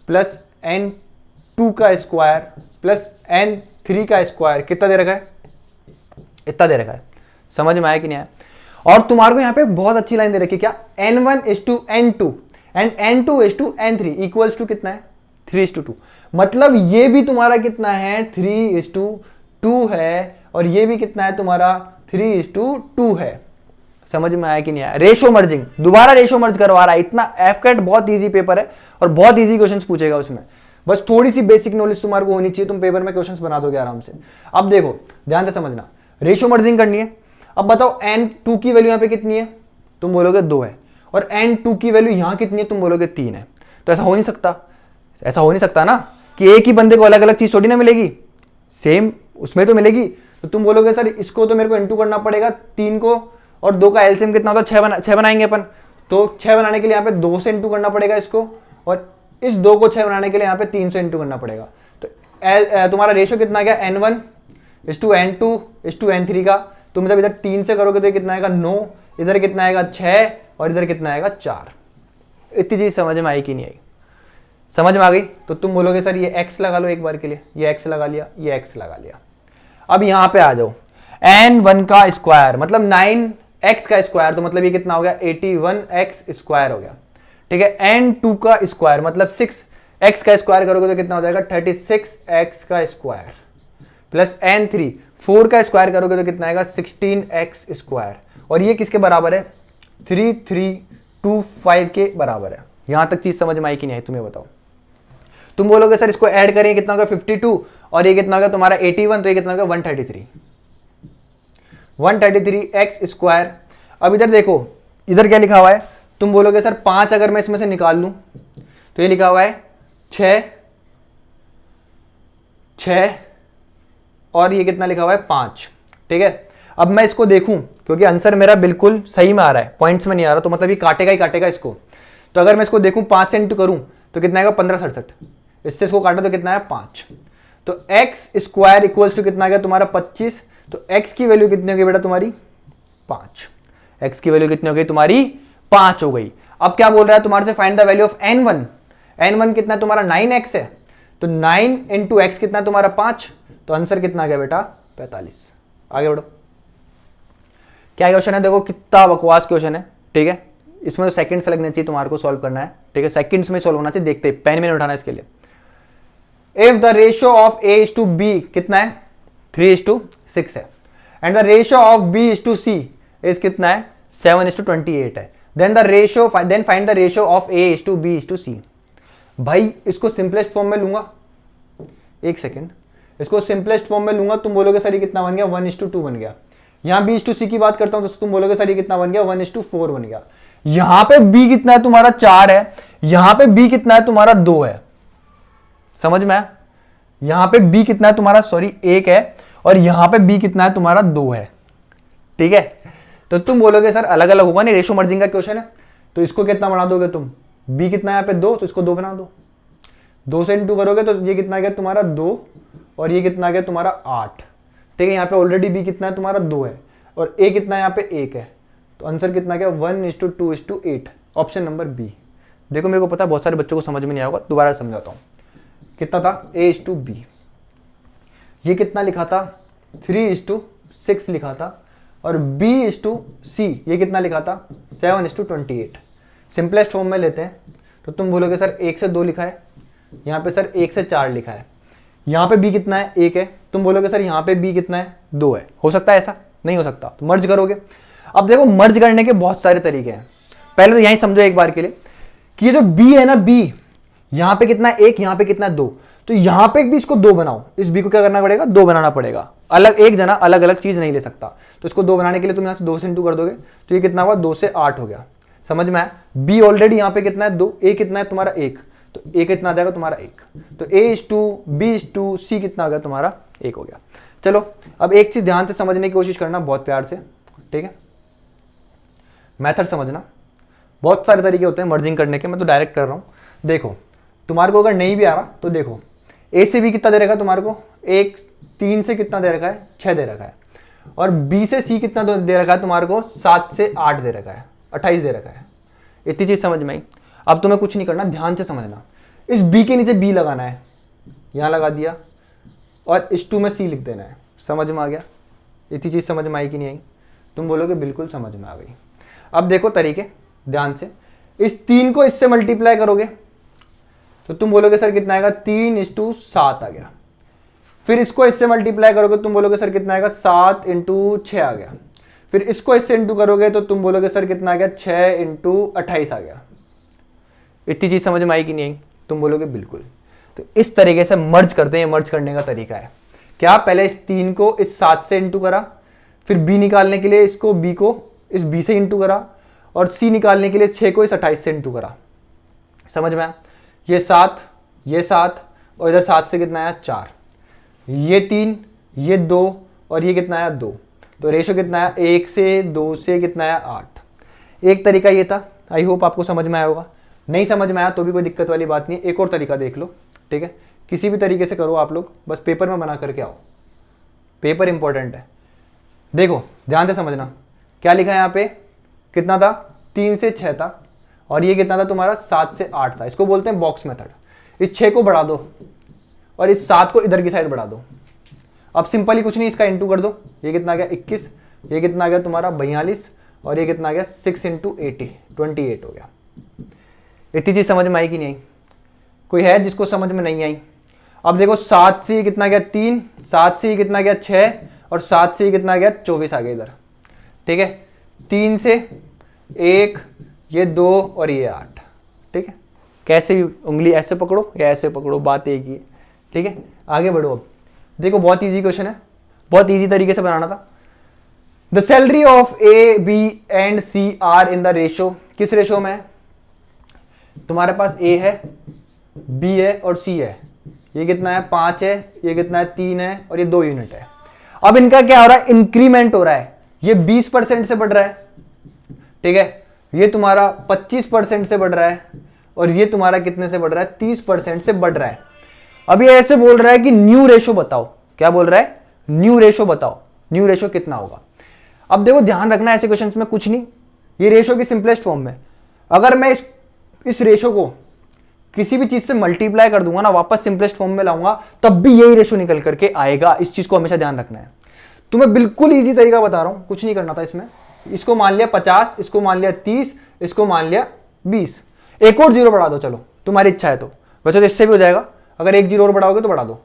प्लस n2 का स्क्वायर प्लस n3 का स्क्वायर कितना दे रखा है, इतना दे रखा है। समझ में आया कि नहीं आया? और तुम्हारे को यहां पे बहुत अच्छी लाइन दे रखी है, क्या n1:n2 and n2:n3 equals to कितना है 3:2। मतलब ये भी तुम्हारा कितना है 3:2 है और ये भी कितना है तुम्हारा 3:2 है। समझ में आया कि नहीं आया? रेशो मर्जिंग, दोबारा रेशो मर्ज करवा रहा है। इतना एफकेट बहुत इजी पेपर है और बहुत इजी क्वेश्चंस पूछेगा उसमें। बस थोड़ी सी बेसिक नॉलेज तुम्हारे को होनी चाहिए, तुम पेपर में क्वेश्चंस बना दोगे आराम से। अब देखो ध्यान से समझना, रेशो मर्जिंग करनी है। अब बताओ n2 की वैल्यू यहां पे कितनी है, तुम बोलोगे 2 है, और n2 की वैल्यू यहां कितनी है, तुम बोलोगे 3 है। तो ऐसा हो नहीं सकता, ऐसा हो नहीं सकता ना कि एक ही बंदे को अलग अलग चीज थोड़ी ना मिलेगी, सेम उसमें तो मिलेगी। तो तुम बोलोगे सर इसको तो मेरे को इंटू करना पड़ेगा 3 को, और 2 का एलसीएम कितना होता है 6 बनाएंगे अपन। तो 6 बनाने के लिए यहाँ पे 2 से इंटू करना पड़ेगा इसको, और इस 2 को 6 बनाने के लिए यहाँ पे 3 से इंटू करना पड़ेगा। तो तुम्हारा रेशो कितना गया n1:n2:n3 का। तो मतलब इधर 3 से करोगे तो कितना आएगा 9, इधर कितना आएगा 6 और इधर कितना आएगा 4। इतनी चीज समझ में आई कि नहीं आई? समझ में आ गई? तो तुम बोलोगे सर ये x लगा लो एक बार के लिए, ये x लगा लिया, ये x लगा लिया। अब यहां पे आ जाओ, n1 का स्क्वायर मतलब 9x का स्क्वायर, तो मतलब ये कितना हो गया 81x स्क्वायर हो गया। ठीक है, n2 का स्क्वायर मतलब 6x का स्क्वायर करोगे तो कितना हो जाएगा 36x का स्क्वायर, प्लस n3 4 का स्क्वायर करोगे तो कितना आएगा 16x स्क्वायर, और ये किसके बराबर है 3325 के बराबर है। यहां तक चीज समझ में आई कि नहीं आई तुम्हें बताओ। तुम बोलोगे सर इसको ऐड करें कितना होगा 52 और ये कितना होगा तुम्हारा 81, तो ये कितना होगा 133x स्क्वायर। अब इधर देखो, इधर क्या लिखा हुआ है, तुम बोलोगे सर 5 अगर मैं इसमें से निकाल लूं तो ये लिखा हुआ है 6 और ये कितना लिखा हुआ है 5। ठीक है, अब मैं इसको देखूं क्योंकि आंसर मेरा बिल्कुल सही में आ रहा है, पॉइंट्स में नहीं आ रहा, तो मतलब ये काटेगा ही काटेगा इसको। तो अगर मैं इसको देखूं 5 से इंटू करूं तो कितना आएगा 1567, इससे इसको काटा तो कितना है 5। तो एक्स स्क्वायर इक्वल्स टू कितना आ गया तुम्हारा 25। तो एक्स की वैल्यू कितनी हो गई बेटा तुम्हारी 5। एक्स की वैल्यू कितनी हो गई तुम्हारी 5 हो गई। अब क्या बोल रहा है तुम्हारे से find the value of n1। n1 कितना है तुम्हारा 9x है, तो 9 इंटू एक्स कितना है तुम्हारा 5, तो आंसर कितना आ गया बेटा 45। आगे बढ़ो, क्या क्वेश्चन है देखो, कितना बकवास क्वेश्चन है। ठीक है, इसमें तो सेकंड्स लगने चाहिए तुम्हारे को सॉल्व करना है। ठीक है, सेकंड्स में सॉल्व होना चाहिए, देखते पेन में नहीं उठाना इसके लिए। If the ratio of a is to b कितना है 3:6 है, and the ratio of b is to c is कितना है 7:28 है, then find the ratio of a is to b is to c। भाई इसको सिंपलेस्ट फॉर्म में लूंगा, एक सेकेंड, इसको सिंपलेस्ट फॉर्म में लूंगा, तुम बोलोगे सर ये कितना बन गया 1:2 बन गया। यहां b इज टू c की बात करता हूं तो तुम बोलोगे सर ये कितना बन गया 1:4 बन गया। यहां पे b कितना है तुम्हारा 4 है, यहां पे b कितना है तुम्हारा 2 है, समझ में? यहां पे b कितना है तुम्हारा 1 है, और यहां पे b कितना है तुम्हारा 2 है। ठीक है, तो तुम बोलोगे सर अलग अलग होगा नहीं, रेशो मर्जिंग का क्वेश्चन है, तो इसको कितना बना दोगे तुम, b कितना है यहाँ पे 2, तो इसको 2 बना दो, 2 से इंटू करोगे तो ये कितना गया तुम्हारा 2, और ये कितना गया तुम्हारा 8। ठीक है, यहाँ पे ऑलरेडी b कितना है तुम्हारा 2 है, और a कितना है यहाँ पे 1 है, तो आंसर कितना गया 1:2:8, ऑप्शन नंबर बी। देखो मेरे को पता है बहुत सारे बच्चों को समझ में नहीं आएगा, दोबारा समझाता हूँ। कितना था a:b, ये कितना लिखा था 3:6 लिखा था, और b:c ये कितना लिखा था 7:28। सिंपलेस्ट फॉर्म में लेते हैं तो तुम बोलोगे सर 1 से 2 लिखा है, यहाँ पे सर 1 से 4 लिखा है, यहाँ पे b कितना है 1 है, तुम बोलोगे सर यहाँ पे b कितना है 2 है। हो सकता है ऐसा? नहीं हो सकता, तो मर्ज करोगे। अब देखो मर्ज करने के बहुत सारे तरीके हैं, पहले तो यहीं समझो एक बार के लिए कि ये जो b है ना, b यहाँ पे कितना 1, यहाँ पे कितना 2, तो यहाँ पे भी इसको 2 बनाओ, इस b को क्या करना पड़ेगा 2 बनाना पड़ेगा, अलग एक जना अलग अलग चीज नहीं ले सकता। तो इसको 2 बनाने के लिए तुम यहाँ से 2 से इंटू कर दोगे तो ये कितना हुआ 2 से 8 हो गया, समझ में आया? b ऑलरेडी यहाँ पे कितना है 2, a कितना है तुम्हारा 1, तो a कितना आ जाएगा तुम्हारा 1, तो a:b:c कितना आ गया तुम्हारा 1 हो गया। चलो अब एक चीज ध्यान से समझने की कोशिश करना, बहुत प्यार से, ठीक है? मेथड समझना, बहुत सारे तरीके होते हैं मर्जिंग करने के, मैं तो डायरेक्ट कर रहा हूँ। देखो तुम्हारे को अगर नहीं भी आ रहा तो देखो a से b कितना दे रखा है तुम्हारे को, 1 3 से कितना दे रखा है 6 दे रखा है, और b से c कितना दे रखा है तुम्हारे को 7 से 8 दे रखा है, 28 दे रखा है। इतनी चीज समझ में आई। अब तुम्हें कुछ नहीं करना, ध्यान से समझना, इस b के नीचे b लगाना है, यहां लगा दिया, और इस 2 में c लिख देना है। समझ में आ गया? इतनी चीज समझ में आई कि नहीं आई? तुम बोलोगे बिल्कुल समझ में आ गई। अब देखो तरीके ध्यान से, इस 3 को इससे मल्टीप्लाई करोगे तो तुम बोलोगे सर कितना आएगा 3:7 आ गया। फिर इसको इससे मल्टीप्लाई करोगे तुम बोलोगे सर कितना आएगा 7:6 आ गया। फिर इसको इससे इंटू करोगे तो तुम बोलोगे सर कितना आ गया 6:28 आ गया। इतनी चीज समझ में आई कि नहीं आई? तुम बोलोगे बिल्कुल। तो इस तरीके से मर्ज करते हैं, मर्ज करने का तरीका है क्या, पहले इस 3 को इस 7 से इंटू करा, फिर b निकालने के लिए इसको b को इस b से इंटू करा, और c निकालने के लिए 6 को इस 28 से इंटू करा। समझ में आया? ये 7 और इधर 7 से कितना आया 4, ये 3, ये 2 और ये कितना आया 2, तो रेशो कितना आया 1 से 2 से कितना आया 8। एक तरीका ये था, आई होप आपको समझ में आया होगा। नहीं समझ में आया तो भी कोई दिक्कत वाली बात नहीं, एक और तरीका देख लो, ठीक है? किसी भी तरीके से करो आप लोग, बस पेपर में बना करके आओ, पेपर इंपॉर्टेंट है। देखो ध्यान से समझना, क्या लिखा है यहाँ पे, कितना था 3 से 6 था, और ये कितना था तुम्हारा 7 से 8 था। इसको बोलते हैं बॉक्स मेथड। इस 6 को बढ़ा दो और इस 7 को इधर की साइड बढ़ा दो। अब सिंपल ही कुछ नहीं, इसका इंटू कर दो, ये कितना आ गया 21, ये कितना आ गया तुम्हारा 42, और ये कितना आ गया 6 × 80 28 हो गया। इतनी चीज समझ में आई कि नहीं आई? कोई है जिसको समझ में नहीं आई? अब देखो 7 से कितना गया 3, 7 से कितना गया 6, और 7 से ये कितना आ गया 24 आ गया इधर, ठीक है। 3 से 1, ये 2 और ये 8, ठीक है। कैसे भी उंगली ऐसे पकड़ो या ऐसे पकड़ो, बात एक ही है, ठीक है। आगे बढ़ो। अब देखो बहुत इजी क्वेश्चन है, बहुत इजी तरीके से बनाना था। The salary of A B and C are in the ratio, किस रेशो में है? तुम्हारे पास ए है, बी है और सी है। ये कितना है 5 है, ये कितना है 3 है और ये 2 यूनिट है। अब इनका क्या हो रहा है? इंक्रीमेंट हो रहा है। ये 20% से बढ़ रहा है, ठीक है। ये तुम्हारा 25% से बढ़ रहा है और ये तुम्हारा कितने से बढ़ रहा है? 30% से बढ़ रहा है। अब ये ऐसे बोल रहा है कि न्यू रेशो बताओ। क्या बोल रहा है? न्यू रेशो बताओ। न्यू रेशो कितना होगा? अब देखो ध्यान रखना ऐसे क्वेश्चन में कुछ नहीं, ये रेशो की सिंपलेस्ट फॉर्म में। अगर मैं इस रेशो को किसी भी चीज से मल्टीप्लाई कर दूंगा ना, वापस सिंपलेस्ट फॉर्म में लाऊंगा, तब भी यही रेशो निकल करके आएगा। इस चीज को हमेशा ध्यान रखना है। तुम्हें बिल्कुल इजी तरीका बता रहा हूं, कुछ नहीं करना था इसमें। इसको मान लिया 50, इसको मान लिया 30, इसको मान लिया 20। एक और जीरो बढ़ा दो, चलो तुम्हारी इच्छा है तो। वैसे तो इससे भी हो जाएगा, अगर एक जीरो और बढ़ाओगे तो बढ़ा दो।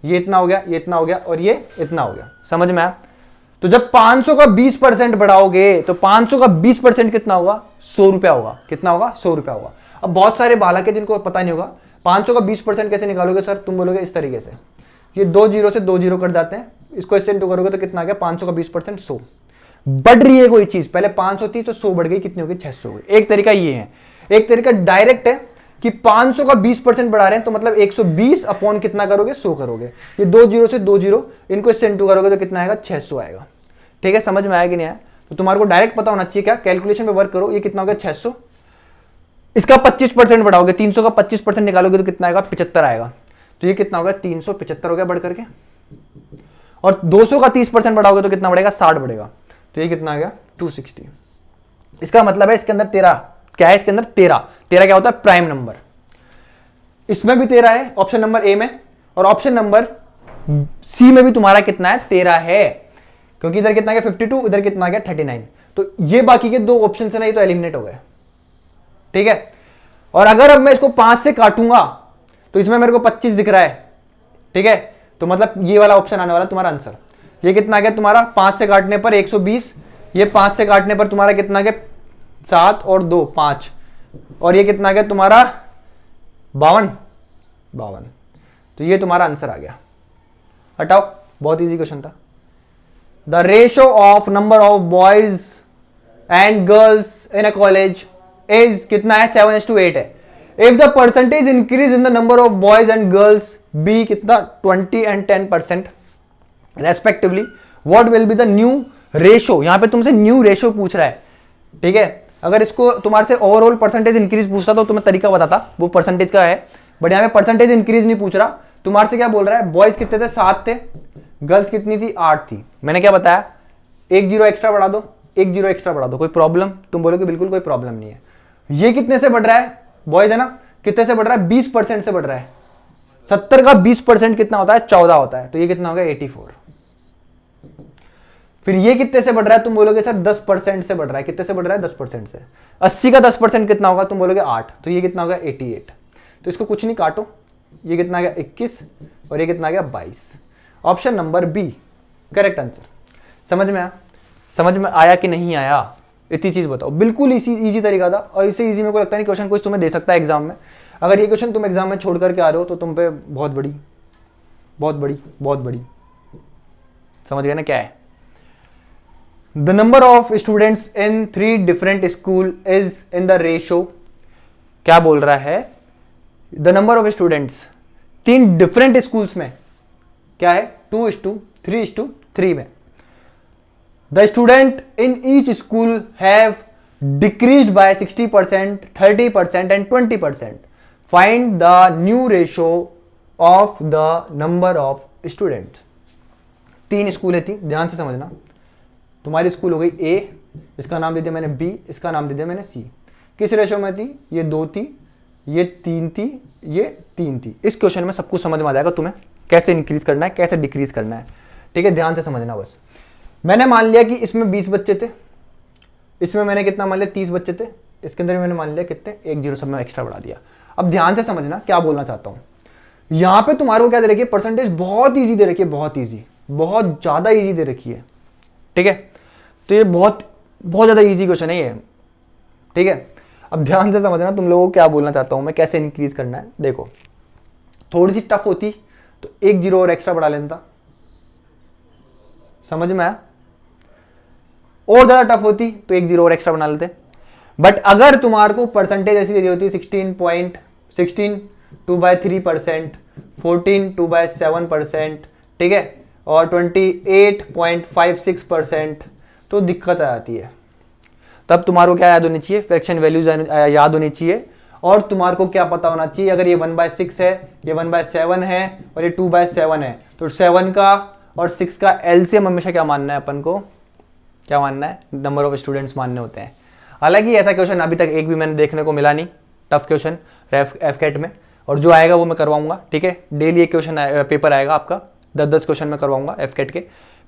ये इतना हो गया, ये इतना हो गया और ये इतना हो गया। समझ में आया? तो जब 500 का 20% बढ़ाओगे तो 500 का 20% कितना होगा? 100 रुपया होगा। कितना होगा? 100 रुपया होगा। अब बहुत सारे बालक है जिनको पता नहीं होगा 500 का 20% कैसे निकालोगे सर? तुम बोलोगे इस तरीके से, ये 2 जीरो से 2 जीरो कट जाते हैं, इसको इससे इंटू करोगे तो कितना आ गया? 500 का 20% 100। बढ़ रही है कोई चीज, पहले 500 थी तो 100 बढ़ गई, कितनी हो गई? 600 हो गई। एक तरीका ये है। एक तरीका डायरेक्ट है कि 500 का 20% बढ़ा रहे हैं तो मतलब 120 अपॉन कितना करोगे? 100 करोगे। ये 2 जीरो से 2 जीरो, इनको इससे इंटू करोगे तो कितना आएगा? 600 आएगा। ठीक है, समझ में आया कि नहीं आया? तो तुम्हारे को डायरेक्ट पता होना चाहिए। क्या कैलकुलेशन पे वर्क करो। ये कितना हो गया? 600। इसका 25% बढ़ाओगे, 300 का 25% निकालोगे तो कितना आएगा? 75 आएगा। तो ये कितना होगा? 375 हो गया बढ़ करके। और 200 का 30% बढ़ाओगे तो कितना बढ़ेगा? 60 बढ़ेगा। तो ये कितना आ गया? 260। इसका मतलब है इसके अंदर 13 क्या है? इसके अंदर 13 क्या होता है? Prime number. इसमें भी 13 है, ऑप्शन नंबर ए में, और ऑप्शन नंबर सी में भी तुम्हारा कितना है? 13 है, क्योंकि इधर कितना गया? 52, इधर कितना गया? 39। तो ये बाकी के 2 ऑप्शन है ना, ये तो एलिमिनेट हो गए। ठीक है। और अगर अब मैं इसको 5 से काटूंगा तो इसमें मेरे को 25 दिख रहा है। ठीक है, तो मतलब ये वाला ऑप्शन आने वाला तुम्हारा आंसर। ये कितना आ गया तुम्हारा? 5 से काटने पर 120, ये 5 से काटने पर तुम्हारा कितना गया? 7 और 2 5, और ये कितना गया तुम्हारा? 52। तो ये तुम्हारा आंसर आ गया। हटाओ, बहुत इजी क्वेश्चन था। The ratio of number of boys and girls in a college is कितना है? 7:8 है। If the percentage increase in the number of boys and girls be कितना? 20 and 10% respectively, what will be the new ratio? यहां पे तुमसे new ratio पूछ रहा है। ठीक है, अगर इसको तुम्हारे से ओवरऑल परसेंटेज इंक्रीज पूछता तो तुम्हें तरीका बताता, वो परसेंटेज का है। बट यहां पे परसेंटेज इंक्रीज नहीं पूछ रहा, तुम्हारे से क्या बोल रहा है? बॉयज कितने थे? 7 थे, गर्ल्स कितनी थी? 8 थी। मैंने क्या बताया? 1 जीरो एक्स्ट्रा बढ़ा दो, 1 जीरो एक्स्ट्रा बढ़ा दो। कोई प्रॉब्लम? तुम बोलोगे बिल्कुल कोई प्रॉब्लम नहीं है। ये कितने से बढ़ रहा है? बॉयज है ना, कितने से बढ़ रहा है? 20% से बढ़ रहा है। 70 का 20% कितना होता है? 14 होता है। तो ये कितना हो गया? 84। फिर ये कितने से बढ़ रहा है? तुम बोलोगे सर 10% से बढ़ रहा है। कितने से बढ़ रहा है? 10% से। 80 का 10% कितना होगा? तुम बोलोगे 8। तो ये कितना होगा? 88। तो इसको कुछ नहीं, काटो। ये कितना आ गया? 21 और ये कितना आ गया? 22। Option number B correct answer. समझ में आया? समझ में आया कि नहीं आया? इतनी चीज बताओ। बिल्कुल इजी तरीका था, और इससे इजी मेरे को लगता नहीं क्वेश्चन कुछ तुम्हें दे सकता है एग्जाम में। अगर ये क्वेश्चन तुम एग्जाम में छोड़ करके आ रहे हो तो तुम पे बहुत बड़ी समझ गए ना क्या है? The number of students in 3 different school is in the ratio. क्या बोल रहा है? The number of students 3 different schools में क्या है? 2:3:3 में। The student in each school have decreased by 60%, 30% and 20%. Find the new ratio of the number of students. 3 स्कूलें थी, ध्यान से समझना। तुम्हारी स्कूल हो गई A, इसका नाम दे दिया मैंने B, इसका नाम दे दिया मैंने C। किस रेशो में थी? ये 2 थी, ये 3 थी, ये 3 थी। इस क्वेश्चन में सब कुछ समझ में आ जाएगा तुम्हें, कैसे इंक्रीज करना है, कैसे डिक्रीज करना है। ठीक है, ध्यान से समझना बस। मैंने मान लिया कि इसमें 20 बच्चे थे, इसमें मैंने कितना मान लिया? 30 बच्चे थे, इसके अंदर मैंने मान लिया कितने? 1 जीरो सब में एक्स्ट्रा बढ़ा दिया। अब ध्यान से समझना क्या बोलना चाहता हूं। यहां पे तुम्हारे को क्या दे रखी है? परसेंटेज बहुत इजी दे रखी है, बहुत इजी। बहुत ज़्यादा ईजी दे रखी है, ठीक है। तो ये बहुत बहुत ज़्यादा ईजी क्वेश्चन है ये, ठीक है। अब ध्यान से समझना तुम लोगों को क्या बोलना चाहता हूँ मैं, कैसे इंक्रीज करना है। देखो थोड़ी सी टफ होती तो एक जीरो और एक्स्ट्रा बढ़ा लेता, समझ में आया। और ज़्यादा टफ होती तो एक जीरो और एक्स्ट्रा बना लेते। बट अगर तुम्हारे को परसेंटेज ऐसी दे दी होती 16 2/3%, 14 2/7%, ठीक है, और 28.56%, तो दिक्कत आ जाती है। तब तुम्हारे को क्या याद होनी चाहिए, फ्रैक्शन वैल्यूज याद होनी चाहिए। और तुम्हारे को क्या पता होना चाहिए, अगर ये 1/6 है, ये 1/7 है और ये 2/7 है, तो 7 का और 6 का एलसीएम हमेशा क्या मानना है अपन को, क्या मानना है, नंबर ऑफ स्टूडेंट्स मानने होते हैं। हालांकि ऐसा क्वेश्चन अभी तक एक भी मैंने देखने को मिला नहीं, टफ क्वेश्चन एफकेट में, और जो आएगा वो मैं करवाऊंगा, ठीक है। डेली एक क्वेश्चन पेपर आएगा आपका, 10-10 क्वेश्चन मैं करवाऊंगा एफकेट के,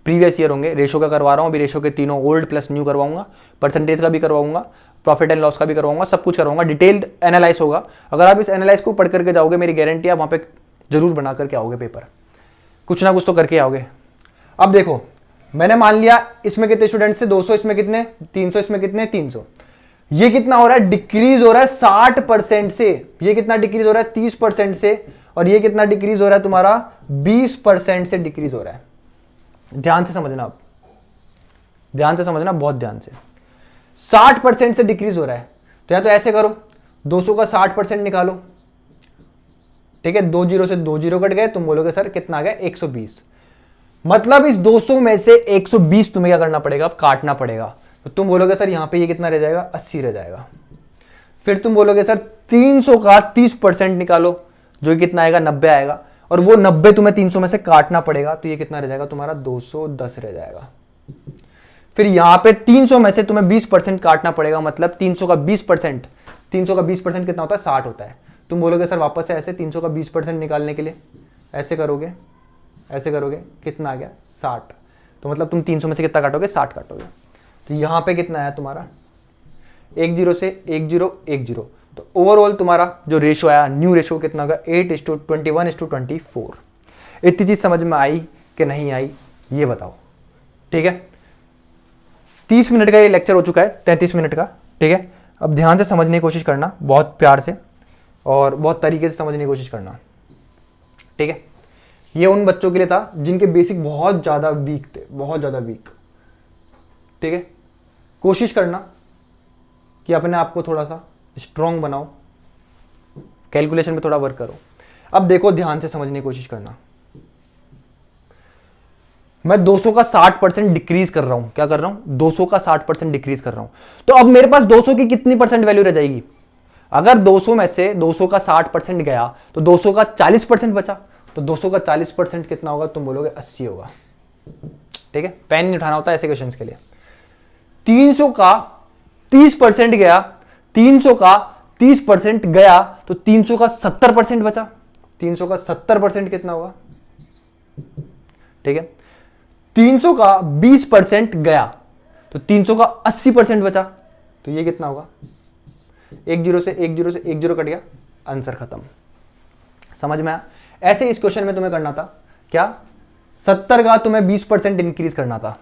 प्रीवियस ईयर होंगे। रेशो का करवा रहा हूँ अभी, रेशो के तीनों ओल्ड प्लस न्यू करवाऊंगा, परसेंटेज का भी करवाऊंगा, प्रॉफिट एंड लॉस का भी करवाऊंगा, सब कुछ करवाऊंगा, डिटेल्ड एनालाइज होगा। अगर आप इस एनालाइज को पढ़ करके जाओगे, मेरी गारंटी आप वहाँ पे जरूर बना करके आओगे पेपर, कुछ ना कुछ तो करके आओगे। अब देखो मैंने मान लिया इसमें कितने स्टूडेंट्स से 200, इसमें कितने 300, इसमें कितने 300। ये कितना हो रहा है, डिक्रीज हो रहा है 60% से। ये कितना डिक्रीज हो रहा है 30% से, और ये कितना डिक्रीज हो रहा है तुम्हारा 20% से डिक्रीज हो रहा है। ध्यान से समझना, आप ध्यान से समझना, बहुत ध्यान से। 60% से डिक्रीज हो रहा है, तो या तो ऐसे करो 200 का 60% निकालो, ठीक है। 2 जीरो से 2 जीरो कट गए, तुम बोलोगे सर कितना आ गया 120। मतलब इस 200 में से 120 तुम्हें क्या करना पड़ेगा, अब काटना पड़ेगा। तो तुम बोलोगे सर यहां पे ये कितना रह जाएगा 80 रह जाएगा। फिर तुम बोलोगे सर 300 का 30% निकालो, जो कितना आएगा 90 आएगा, और वो 90 तुम्हें 300 में से काटना पड़ेगा, तो ये कितना रह जाएगा तुम्हारा 210 रह जाएगा। फिर यहां पे 300 में से तुम्हें 20% काटना पड़ेगा, मतलब 300 का 20%, 300 का 20% कितना होता है 60 होता है। तुम बोलोगे सर वापस से ऐसे 300 का 20% निकालने के लिए ऐसे करोगे, ऐसे करोगे, कितना आ गया 60। तो मतलब तुम 300 में से कितना काटोगे 60 काटोगे। तो यहां पे कितना आया तुम्हारा 1 जीरो से 1 जीरो 1 जीरो, तो ओवरऑल तुम्हारा जो रेशो आया, न्यू रेशो कितना होगा 8:21:24। इतनी चीज समझ में आई कि नहीं आई ये बताओ, ठीक है। 30 मिनट का ये लेक्चर हो चुका है, 33 मिनट का, ठीक है। अब ध्यान से समझने की कोशिश करना, बहुत प्यार से और बहुत तरीके से समझने की कोशिश करना, ठीक है। ये उन बच्चों के लिए था जिनके बेसिक बहुत ज़्यादा वीक थे, बहुत ज़्यादा वीक, ठीक है। कोशिश करना कि अपने आप को थोड़ा सा स्ट्रॉन्ग बनाओ, कैलकुलेशन में थोड़ा वर्क करो। अब देखो ध्यान से समझने की कोशिश करना, मैं 200 का 60% डिक्रीज कर रहा हूं, क्या कर रहा हूं 200 का 60% डिक्रीज कर रहा हूं। तो अब मेरे पास 200 की कितनी परसेंट वैल्यू रह जाएगी, अगर 200 में से 200 का 60% गया तो 200 का 40% बचा, तो 200 का 40% कितना होगा, तुम बोलोगे 80 होगा, ठीक है। पेन नहीं उठाना होता ऐसे क्वेश्चंस के लिए। 300 का 30% गया, 300 का 30% गया, तो 300 का 70% बचा, 300 का 70% कितना होगा, ठीक है। 300 का 20% गया, तो 300 का 80% बचा, तो ये कितना होगा 1 जीरो से 1 जीरो से 1 जीरो कट गया, आंसर खत्म। समझ में आया। ऐसे इस क्वेश्चन में तुम्हें करना था क्या, 70 का तुम्हें 20% इंक्रीज करना था,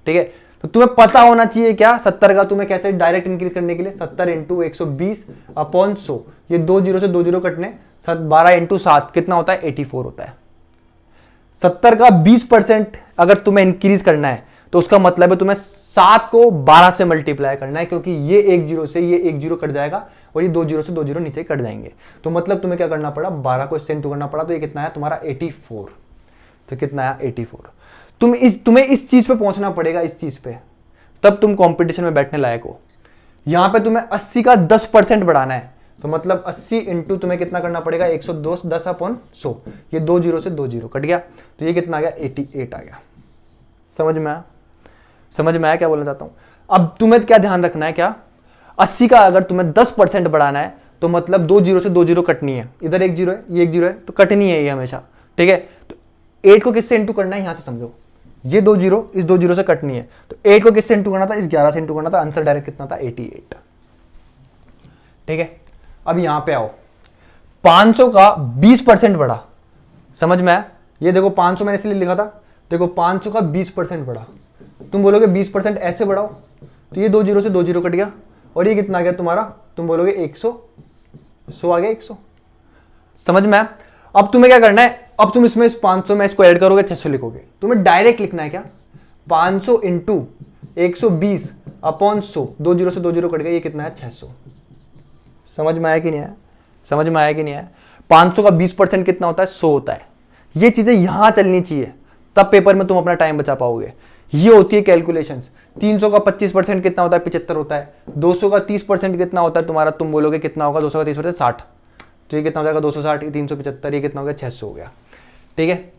ठीक है। तो तुम्हें पता होना चाहिए क्या 70 का तुम्हें कैसे डायरेक्ट इंक्रीज करने के लिए, 70 × 120/100, ये 2 जीरो से 2 जीरो कटने, 12 × 7 कितना होता है 84 होता है। 70 का 20% अगर तुम्हें इंक्रीज करना है तो उसका मतलब है तुम्हें 7 को 12 से मल्टीप्लाई करना है, क्योंकि ये 1 जीरो से ये 1 जीरो कट जाएगा और ये 2 जीरो से 2 जीरो नीचे कट जाएंगे। तो मतलब तुम्हें क्या करना पड़ा, 12 को इससे इंटू करना पड़ा, तो ये कितना है तुम्हारा 84। तो कितना आया 84। तुम्हें इस चीज पे पहुंचना पड़ेगा, इस चीज पे, तब तुम कंपटीशन में बैठने लायक हो। यहां पे तुम्हें 80 का 10% बढ़ाना है, तो मतलब 80 इंटू तुम्हें कितना करना पड़ेगा 110 10/100, ये 2 जीरो से 2 जीरो कट गया, तो ये कितना आ गया 88 आ गया। समझ में आया, समझ में आया क्या बोलना चाहता हूं। अब तुम्हें क्या ध्यान रखना है, क्या 80 का अगर तुम्हें 10% बढ़ाना है तो मतलब 2 जीरो से 2 जीरो कटनी है, इधर 1 जीरो है ये 1 जीरो है, तो कटनी है ये हमेशा, ठीक है। तो 8 को किससे इंटू करना है यहां से समझो, ये 2 जीरो इस 2 जीरो से कटनी है, तो 8 को किससे इंटू करना था, इस 11 से इंटू करना था, आंसर डायरेक्ट कितना था 88, ठीक है। अब यहां पे आओ, 500 का 20% बढ़ा, समझ में आया। ये देखो 500 मैंने इसलिए लिखा था, देखो 500 का 20% बढ़ा, तुम बोलोगे 20% ऐसे बढ़ाओ, तो ये 2 जीरो से 2 जीरो कट गया, और ये कितना आ गया तुम्हारा, तुम बोलोगे 100, 100 आ गया 100। समझ में आया? अब तुम्हें क्या करना है, अब तुम इसमें इस 500 में इसको ऐड करोगे 600 लिखोगे, तुम्हें डायरेक्ट लिखना है क्या, 500 इंटू 120 अपॉन 100, 2 जीरो से 2 जीरो कट गया, ये कितना है 600। समझ में आया कि नहीं आया? समझ में आया कि नहीं आया? 500 का 20% कितना होता है, 100 होता है। ये चीजें यहां चलनी चाहिए, तब पेपर में तुम अपना टाइम बचा पाओगे। ये होती है कैलकुलेशंस। 300 का 25% कितना होता है, 75 होता है। 200 का 30% कितना होता है तुम्हारा, तुम बोलोगे कितना होगा, 200 का 30% 60, तो ये कितना हो जाएगा 260, 375, ये कितना हो गया 600 हो गया। ठीक है,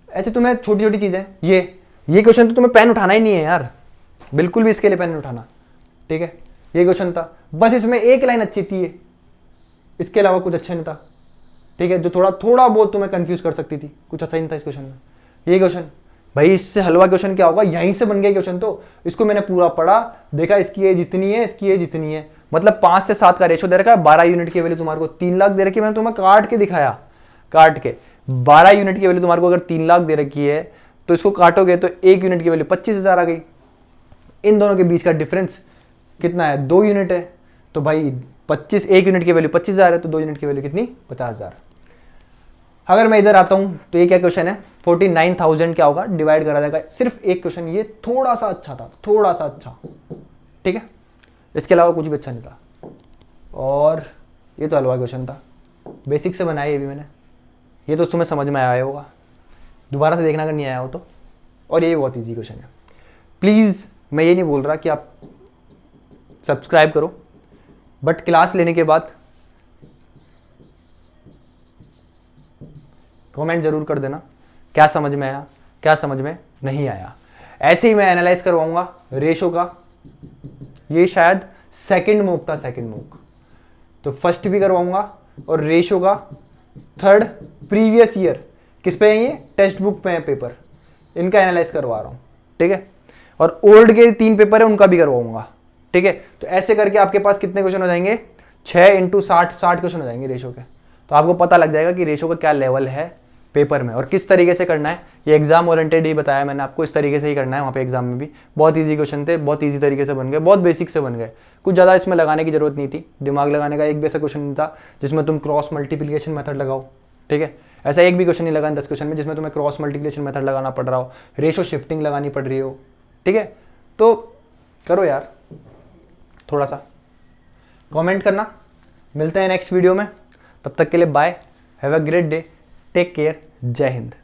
ऐसे तुम्हें छोटी छोटी चीजें, ये क्वेश्चन तो तुम्हें पेन उठाना ही नहीं है यार, बिल्कुल भी इसके लिए पेन उठाना। ठीक है, ये क्वेश्चन था, बस इसमें एक लाइन अच्छी थी, इसके अलावा कुछ अच्छा नहीं था। ठीक है, जो थोड़ा बहुत तुम्हें कंफ्यूज कर सकती थी, कुछ अच्छा नहीं था इस क्वेश्चन में। ये क्वेश्चन भाई, इससे हलवा क्वेश्चन क्या होगा, यहीं से बन गया क्वेश्चन। तो इसको मैंने पूरा पढ़ा, देखा इसकी एज इतनी है, इसकी एज इतनी है, मतलब 5 से 7 का रेशो दे रखा है, 12 यूनिट की वैल्यू तुम्हारे को 3 लाख दे रखी है। मैंने तुम्हें काट के दिखाया, काट के 12 यूनिट की वैल्यू तुम्हारे को अगर 3 लाख दे रखी है, तो इसको काटोगे तो 1 यूनिट की वैल्यू 25,000 आ गई। इन दोनों के बीच का डिफरेंस कितना है, 2 यूनिट है। तो भाई 1 यूनिट की वैल्यू 25,000 है, तो 2 यूनिट की वैल्यू कितनी, 50,000। अगर मैं इधर आता हूं तो ये क्या क्वेश्चन है, 49,000 क्या होगा, डिवाइड करा जाएगा। सिर्फ एक क्वेश्चन ये थोड़ा सा अच्छा था, थोड़ा सा अच्छा। ठीक है, इसके अलावा कुछ भी अच्छा नहीं था। और ये तो हलवा क्वेश्चन था, बेसिक से बनाया ये भी मैंने, ये तो तुम्हें समझ में आया होगा, दोबारा से देखना अगर नहीं आया हो तो। और ये बहुत ईजी क्वेश्चन है। प्लीज़ मैं ये नहीं बोल रहा कि आप सब्सक्राइब करो, बट क्लास लेने के बाद कमेंट जरूर कर देना, क्या समझ में आया, क्या समझ में नहीं आया। ऐसे ही मैं एनालाइज करवाऊंगा रेशो का, ये शायद सेकंड मूक था, सेकंड मूक, तो फर्स्ट भी करवाऊंगा, और रेशो का थर्ड प्रीवियस ईयर, किस पे है ये, टेक्स्ट बुक पे है पेपर, इनका एनालाइज करवा रहा हूं। ठीक है, और ओल्ड के 3 पेपर है उनका भी करवाऊंगा। ठीक है, तो ऐसे करके आपके पास कितने क्वेश्चन हो जाएंगे, 6 इंटू 60 क्वेश्चन हो जाएंगे रेशो के। तो आपको पता लग जाएगा कि रेशो का क्या लेवल है पेपर में, और किस तरीके से करना है। ये एग्जाम ओरिएंटेड ही बताया मैंने आपको, इस तरीके से ही करना है। वहाँ पे एग्जाम में भी बहुत ईजी क्वेश्चन थे, बहुत ईजी तरीके से बन गए, बहुत बेसिक से बन गए, कुछ ज़्यादा इसमें लगाने की जरूरत नहीं थी, दिमाग लगाने का एक भी ऐसा क्वेश्चन नहीं था जिसमें तुम क्रॉस मल्टीप्लिकेशन मेथड लगाओ। ठीक है, ऐसा एक भी क्वेश्चन नहीं लगा 10 क्वेश्चन में जिसमें तुम्हें क्रॉस मल्टीप्लिकेशन मेथड लगाना पड़ रहा हो, रेशो शिफ्टिंग लगानी पड़ रही हो। ठीक है, तो करो यार, थोड़ा सा कमेंट करना। मिलते हैं नेक्स्ट वीडियो में, तब तक के लिए bye, have a great day, take care, जय हिंद।